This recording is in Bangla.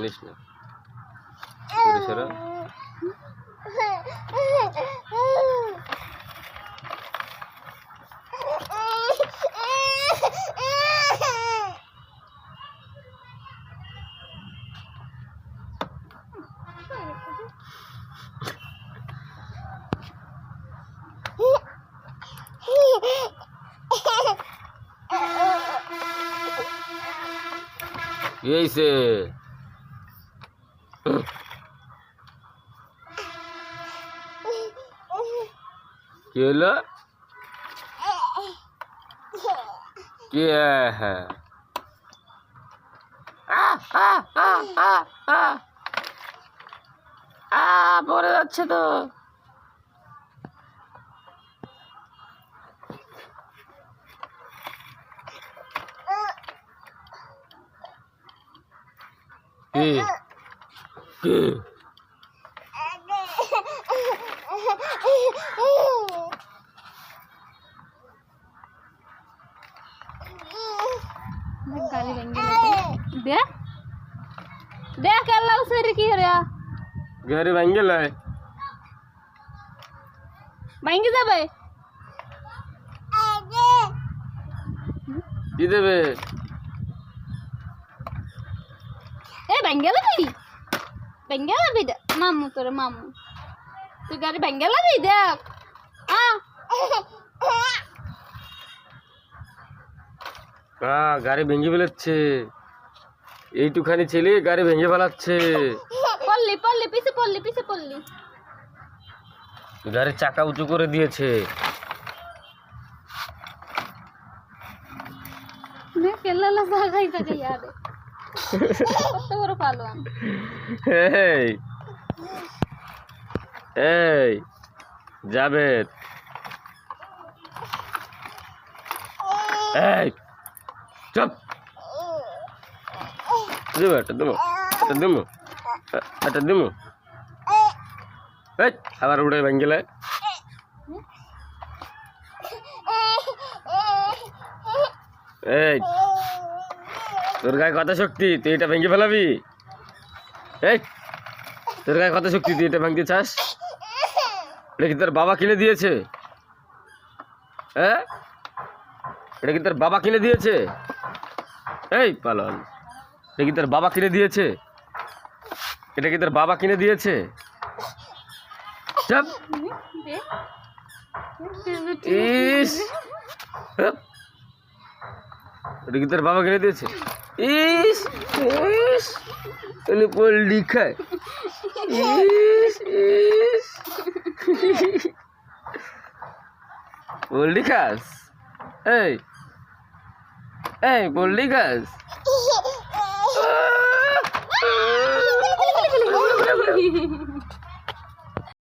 লিস না সরা এইছে কি হলো কি হ্যাঁ পড়ে যাচ্ছে তো কি কি गाली बंगे देख देख अल्लाह उसे की रे गाड़ी बंगे लाए बंगे যাবে কি দেবে ए बंगे दे मामू तोरे मामू तू गाड़ी बंगे लबी देख গাড়ি ভেঙে ফেলাচ্ছে এইটুখানি ছেলে গাড়ি ভেঙে ফেলাচ্ছে পল্লি পল্লি পিছে পল্লি গাড়ির চাকা উঁচু করে দিয়েছে मैं केला लगा गई था यार কত বড় পালোয়ান এই এই জাবেদ এই চুপ দেবো এটা দেবো এই আবার উড়ে ভাঙ্গিলে এই তোর গায়ে কত শক্তি তুই এটা ভেঙে ফেলাবি এই তোর গায়ে কত শক্তি তুই এটা ভাঙতে চাস এটা কি তোর বাবা কিনে দিয়েছে হ্যাঁ এটা কি তোর বাবা কিনে দিয়েছে এই পালন এটা কি তোর বাবা কিনে দিয়েছে এটা কি তোর বাবা কিনে দিয়েছে চুপ ইস এটা কি তোর বাবা কিনে দিয়েছে ইস ইস তাহলে পল্লি খায় ইস ইস পল্লি খাস এই এই পল্লি খাস